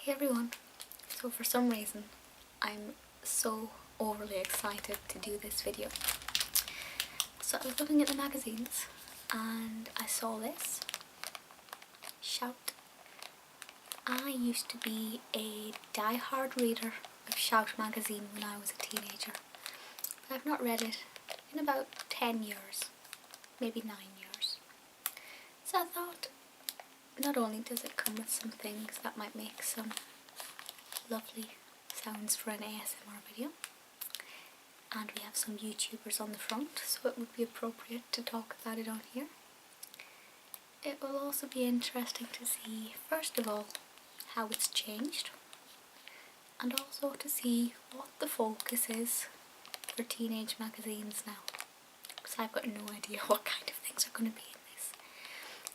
Hey everyone! So for some reason I'm so overly excited to do this video. So I was looking at the magazines and I saw this. Shout. I used to be a die-hard reader of Shout magazine when I was a teenager. But I've not read it in about 10 years, maybe 9 years. So I thought, not only does it come with some things that might make some lovely sounds for an ASMR video, and we have some YouTubers on the front, so it would be appropriate to talk about it on here. It will also be interesting to see, first of all, how it's changed, and also to see what the focus is for teenage magazines now, because I've got no idea what kind of things are going to be in this.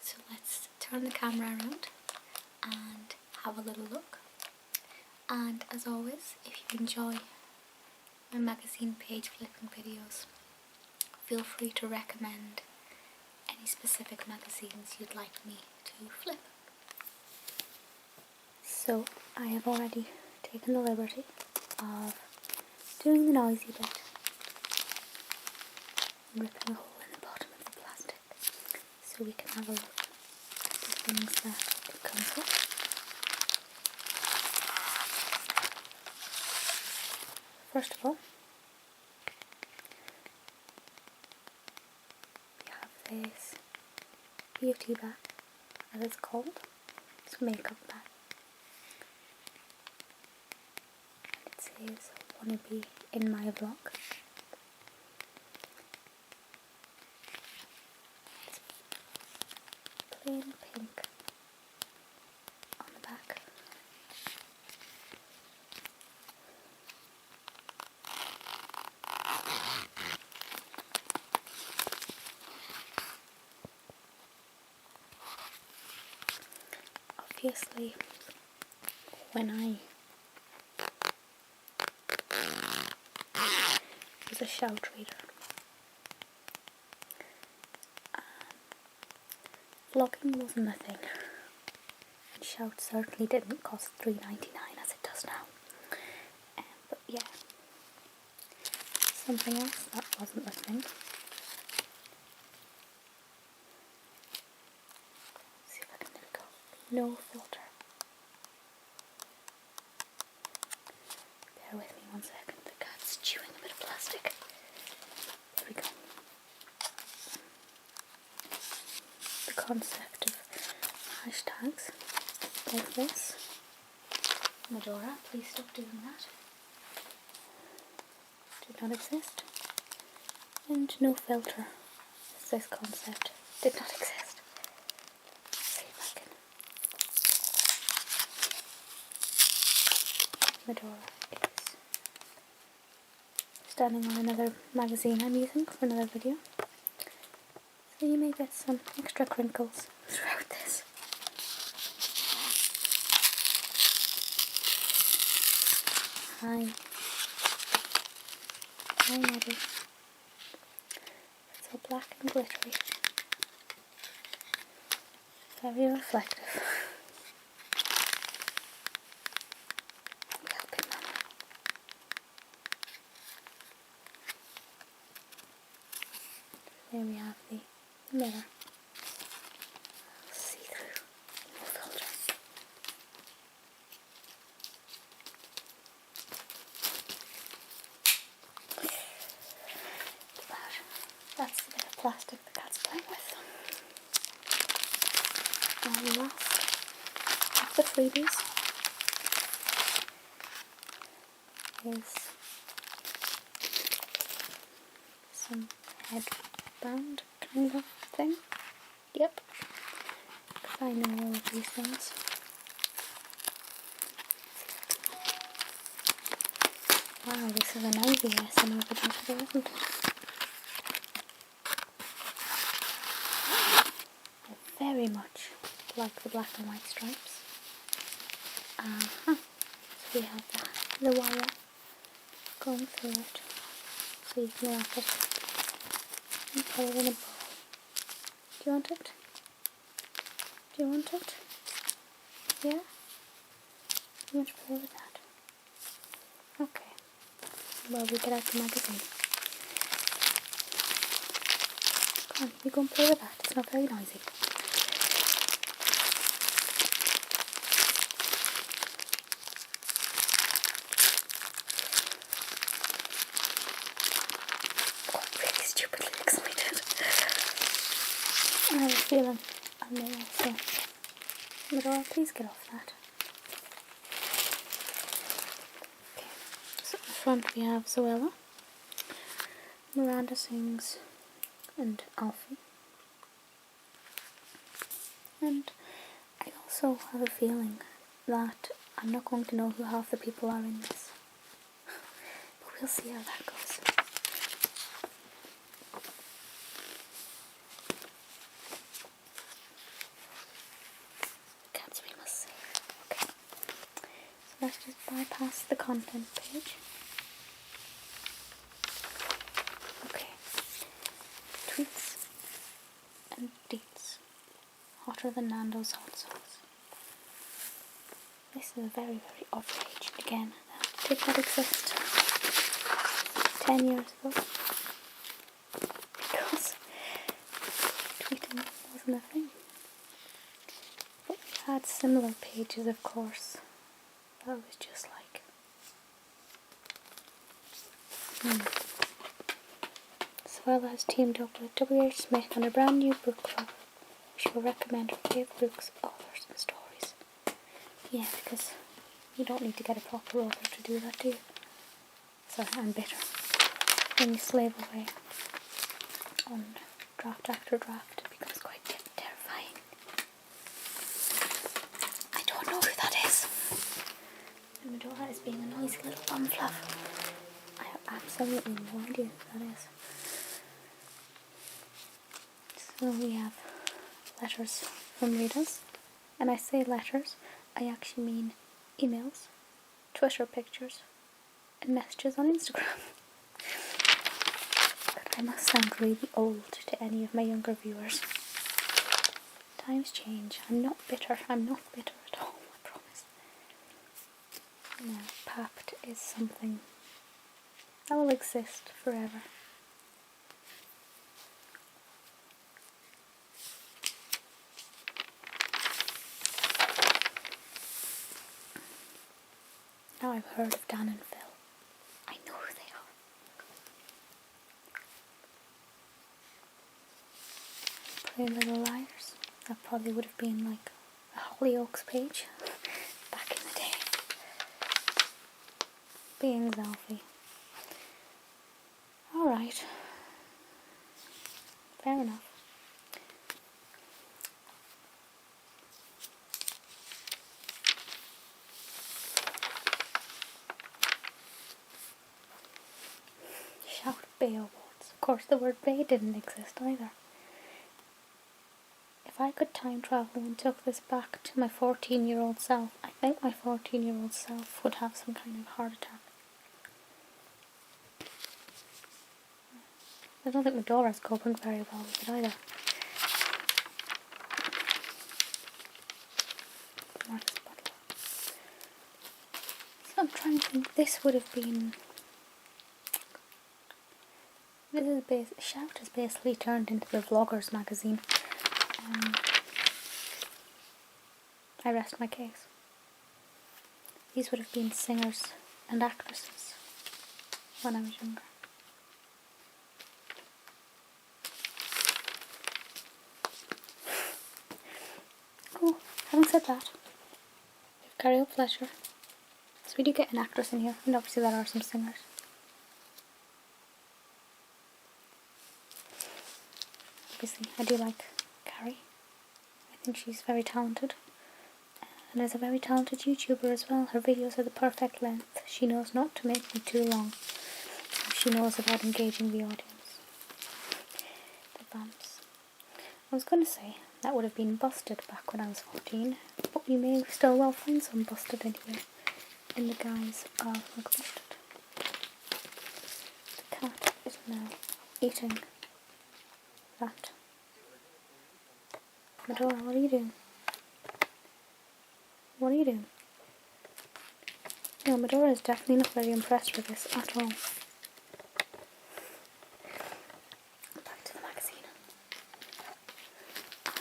So let's turn the camera around and have a little look. And as always, if you enjoy my magazine page flipping videos, feel free to recommend any specific magazines you'd like me to flip. So I have already taken the liberty of doing the noisy bit, ripping a hole in the bottom of the plastic so we can have a look at the things that it comes with. First of all, we have this beauty bag, as it's called. It's a makeup bag. And it says, "Wanna be in my vlog." It's plain pink on the back. Obviously, when I was a Shout reader, vlogging wasn't a thing, and Shout certainly didn't cost $3.99 as it does now. But yeah, something else that wasn't a thing. See if I can, there we go. No filter. Bear with me 1 second, the cat's chewing a bit of plastic. There we go. The concept of hashtags like this. Medora, please stop doing that. Did not exist. And no filter, as this concept did not exist. Let's see if I can. Medora is standing on another magazine I'm using for another video, so you may get some extra crinkles throughout this. Hi. Hi, Maddie. It's all black and glittery. Very reflective. Helping Mama. There we have the mirror. See through. No filter. That's the bit of plastic the cat's playing with. And last of the freebies is some headband kind of thing. Yep, because I know all of these things. Wow, this is a noisy ASMR video today, isn't it? Very much like the black and white stripes. So we have the wire going through it, so you can wrap it and put it in a bowl. Do you want it? Do you want it? Yeah? You want to play with that? Okay. Well, we get out the magazine. Come on, you go and play with that. It's not very noisy. Oh, I'm really stupidly excited. I have a feeling I may also. Madora, please get off that. Okay, so at the front we have Zoella, Miranda sings, and Alfie. And I also have a feeling that I'm not going to know who half the people are in this. But we'll see how that goes. Cats we must see. Okay. So let's just bypass the content page. Okay. Tweets and deets. Hotter than Nando's hot sauce. This is a very, very odd page. Again, did that exist 10 years ago? Because tweeting wasn't a thing. But we had similar pages, of course. That was just like... Zoella has teamed up with W.H. Smith on a brand new book club. She will recommend her favourite books, authors and stories. Yeah, because you don't need to get a proper author to do that, do you? Sorry, I'm bitter. When you slave away on draft after draft, it becomes quite terrifying. I don't know who that is. And Madora is being a noisy little bum fluff. I have absolutely no idea who that is. So we have letters from readers, and I say letters, I actually mean emails, Twitter pictures, and messages on Instagram. But I must sound really old to any of my younger viewers. Times change. I'm not bitter. I'm not bitter at all, I promise. Now, Papt is something that will exist forever. Now I've heard of Dan and Phil. I know who they are. Pretty Little Liars. That probably would have been like a Hollyoaks page back in the day. Being Alfie. Alright. Fair enough. Shout Bay Awards. Of course the word Bay didn't exist either. If I could time travel and took this back to my 14-year-old self, I think my 14-year-old self would have some kind of heart attack. I don't think Medora's coping very well with it either. Marcus Butler. So I'm trying to think, this would have been... Shout has basically turned into the Vloggers magazine. I rest my case. These would have been singers and actresses when I was younger. Oh, having said that, we have Carrie Fletcher. So we do get an actress in here, and obviously there are some singers. Obviously, I do like Carrie. I think she's very talented. And is a very talented YouTuber as well. Her videos are the perfect length. She knows not to make them too long. She knows about engaging the audience. The vamps. I was going to say that would have been busted back when I was 14, but we may still well find some busted anyway, in the guise of McLean. The cat is now eating that. Medora, what are you doing? What are you doing? No, Medora is definitely not very impressed with this at all. Back to the magazine.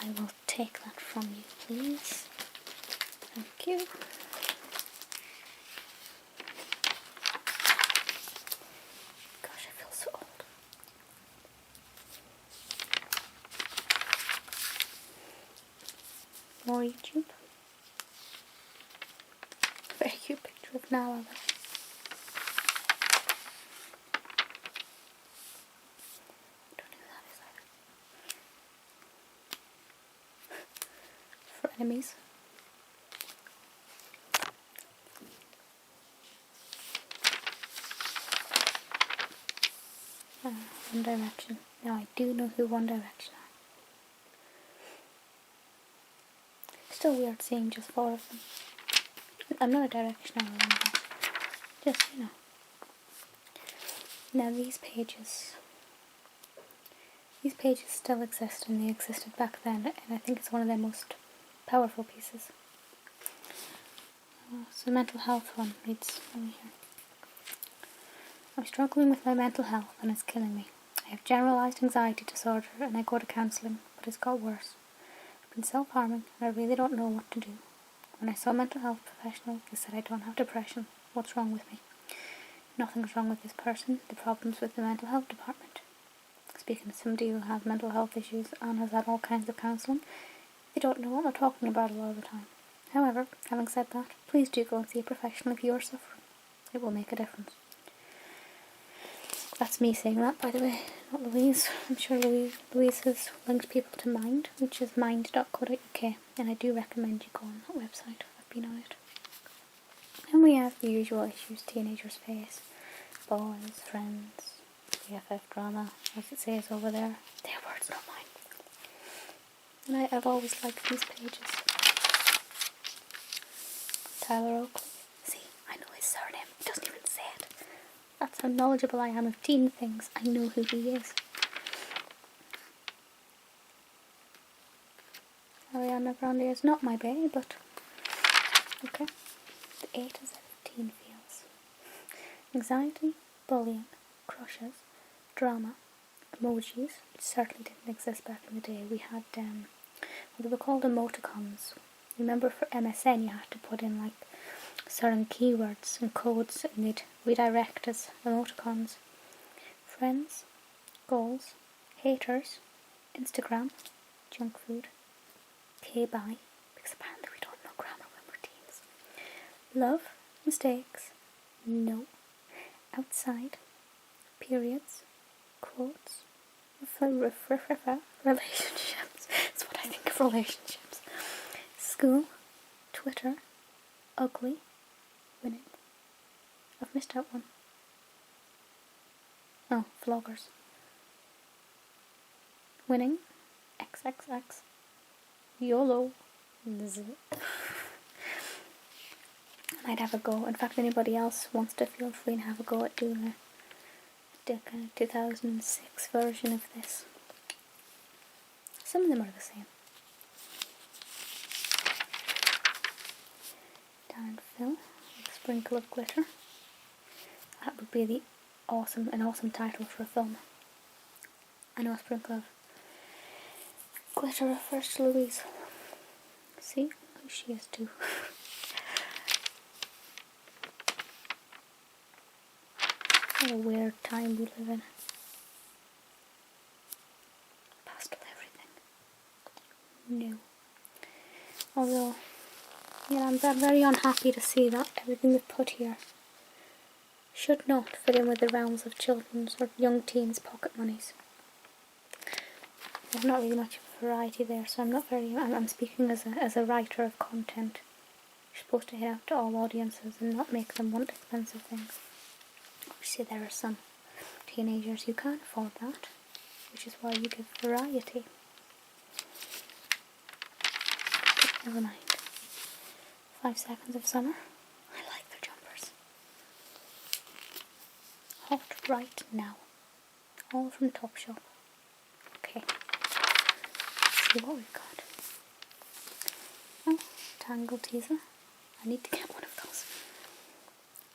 I will take that from you, please. Thank you. Gosh, I feel so old. More YouTube. Very cute picture of Nala. Don't know who that is either. For enemies. One Direction. Now I do know who One Direction are. Still weird seeing just 4 of them. I'm not a Directioner or anything. Just, you know. Now these pages still exist, and they existed back then, and I think it's one of their most powerful pieces. So mental health one reads over here. I'm struggling with my mental health and it's killing me. I have generalized anxiety disorder and I go to counselling, but it's got worse. I've been self-harming and I really don't know what to do. When I saw a mental health professional, they said I don't have depression. What's wrong with me? Nothing's wrong with this person. The problem's with the mental health department. Speaking to somebody who has mental health issues and has had all kinds of counselling, they don't know what they're talking about a lot of the time. However, having said that, please do go and see a professional if you are suffering. It will make a difference. That's me saying that, by the way, not Louise. I'm sure Louise has linked people to Mind, which is mind.co.uk, and I do recommend you go on that website. I've been on it. And we have the usual issues teenagers face. Boys, friends, BFF drama, as it says over there. Their words, not mine. And I've always liked these pages. Tyler Oakley. See, I know his surname. He doesn't even say it. That's how knowledgeable I am of teen things. I know who he is. Ariana Grande is not my bae, but okay. The 8 is how teen feels. Anxiety, bullying, crushes, drama, emojis, which certainly didn't exist back in the day. We had what they were called emoticons. Remember for MSN you had to put in like certain keywords and codes and they'd redirect as emoticons. Friends, goals, haters, Instagram, junk food, K-bye, because apparently we don't know grammar when we're teens. Love, mistakes, no, outside, periods, quotes, relationships. That's what I think of relationships. School, Twitter, ugly, winning. I've missed out one. Oh, vloggers. Winning, XXX, YOLO, I'd have a go. In fact, anybody else wants to feel free and have a go at doing the kind of 2006 version of this. Some of them are the same. Dan Phil, with a sprinkle of glitter. That would be an awesome title for a film. I know a sprinkle of glitter refers to Louise. See who she is too. What a weird time we live in. Pastel everything. No. Although, yeah, I'm very unhappy to see that everything we've put here should not fit in with the realms of children's or young teens' pocket monies. There's not really much of a variety there, so I'm speaking as a writer of content. You're supposed to hit out to all audiences and not make them want expensive things. Obviously there are some teenagers who can't afford that, which is why you give variety. But never mind. 5 Seconds of Summer. I like their jumpers. Hot right now. All from Topshop. Okay. Let's see what we've got. Oh, Tangle teaser. I need to get one of those.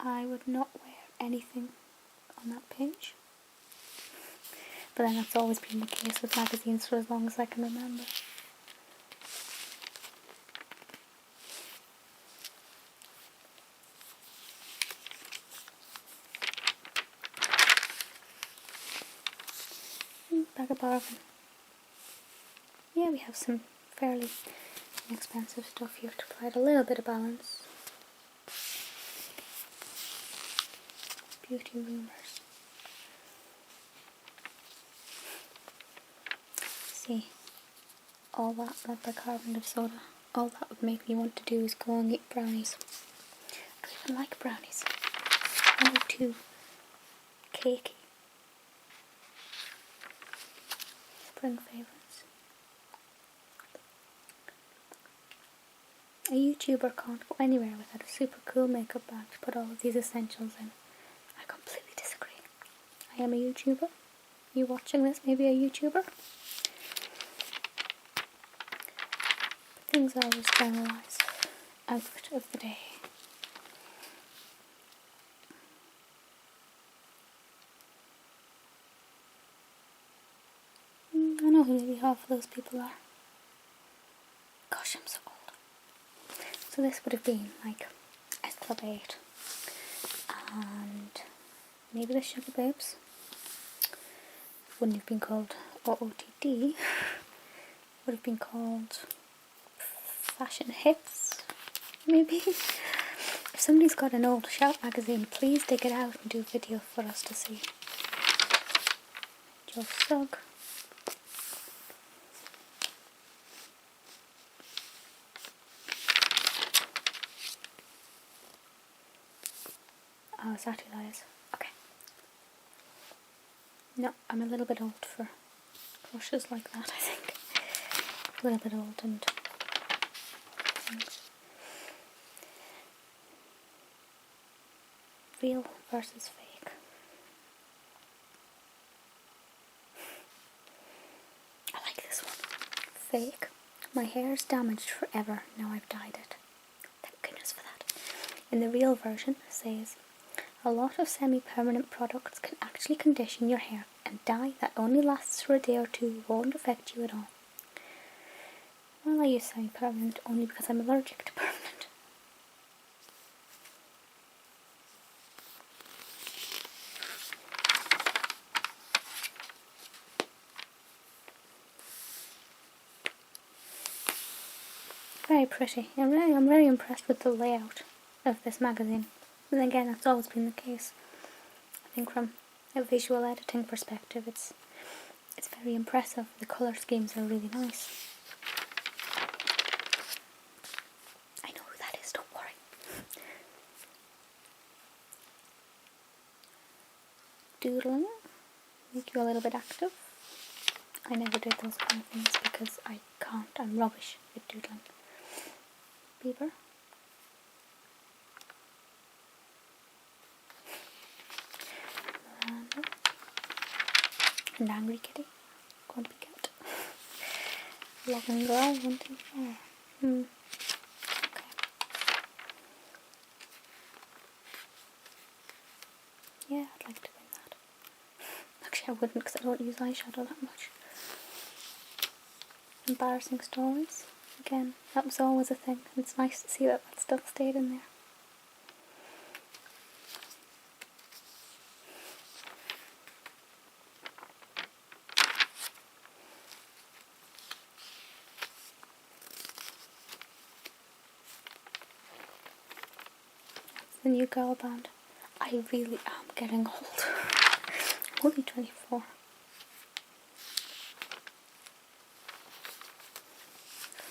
I would not wear anything on that page. But then that's always been the case with magazines for as long as I can remember. Bag of bargain. Yeah, we have some fairly inexpensive stuff here to provide a little bit of balance. Beauty rumours. See, all that bicarbonate of soda, all that would make me want to do is go and eat brownies. I don't even like brownies. They're too cakey. Spring favourites. A YouTuber can't go anywhere without a super cool makeup bag to put all of these essentials in. I completely disagree. I am a YouTuber. You watching this maybe a YouTuber? But things I always generalise. Outfit of the day. I know who maybe half of those people are. Gosh, I'm so old. So this would have been like S Club 8 and maybe the Sugar Babes. Wouldn't have been called OOTD. Would have been called Fashion Hits, maybe. If somebody's got an old Shout magazine, please dig it out and do a video for us to see. Joe Sugg. Oh, is that who that is? Okay. No, I'm a little bit old for crushes like that, I think. A little bit old and things. Real versus fake. I like this one. Fake. My hair's damaged forever, now I've dyed it. Thank goodness for that. In the real version, it says, a lot of semi-permanent products can actually condition your hair, and dye that only lasts for a day or two won't affect you at all. Well, I use semi-permanent only because I'm allergic to permanent. Very pretty. I'm very impressed with the layout of this magazine. And again, that's always been the case. I think from a visual editing perspective, it's very impressive. The colour schemes are really nice. I know who that is, don't worry. Doodling. Make you a little bit active. I never did those kind of things because I can't. I'm rubbish at doodling. Beaver. And angry kitty. Grumpy cat. Loving girl, wanting fire. Okay. Yeah, I'd like to win that. Actually, I wouldn't because I don't use eyeshadow that much. Embarrassing stories. Again, that was always a thing. And it's nice to see that stuff stayed in there. The new girl band. I really am getting old. I'm only 24.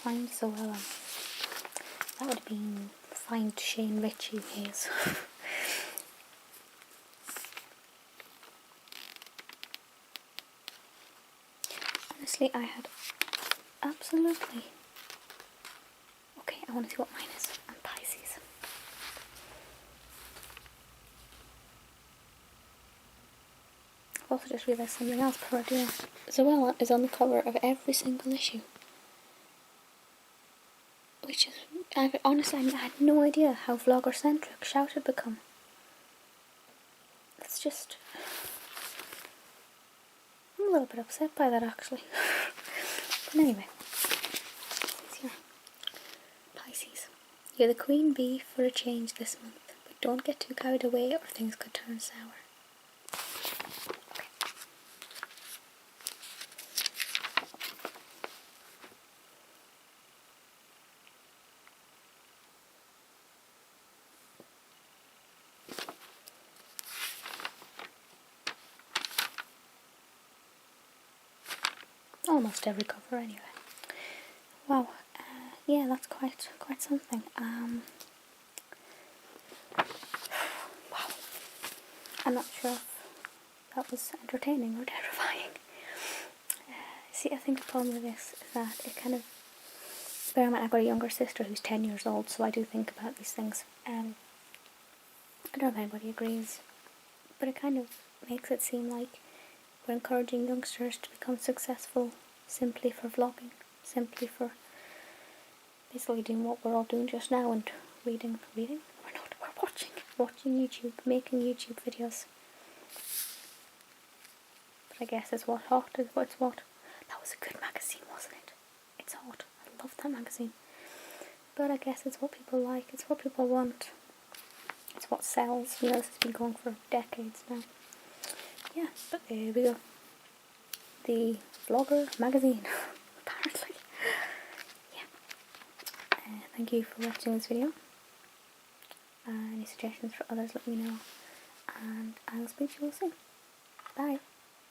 Find Zoella. That would have been Find Shane Ritchie days. Honestly, I had absolutely... Okay, I want to see what mine is. I'm Pisces. I've also just realised something else before doing it. Zoella is on the cover of every single issue. Which is, honestly, I had no idea how vlogger-centric Shout had become. it's just, I'm a little bit upset by that actually. But anyway, it's here. Pisces. You're the queen bee for a change this month, but don't get too carried away or things could turn sour. Almost every cover anyway. Wow, yeah, that's quite something. Wow, I'm not sure if that was entertaining or terrifying. See, I think the problem with this is that it kind of, bear in mind I've got a younger sister who's 10 years old, so I do think about these things. I don't know if anybody agrees, but it kind of makes it seem like we're encouraging youngsters to become successful simply for vlogging, simply for basically doing what we're all doing just now and reading? We're not, we're watching YouTube, making YouTube videos. But I guess it's what hot is what's what. That was a good magazine, wasn't it? It's hot. I love that magazine. But I guess it's what people like, it's what people want. It's what sells. You know, this has been going for decades now. Yeah, but there we go. The Vlogger magazine, apparently. Yeah. Thank you for watching this video. Any suggestions for others, let me know. And I'll speak to you all soon. Bye.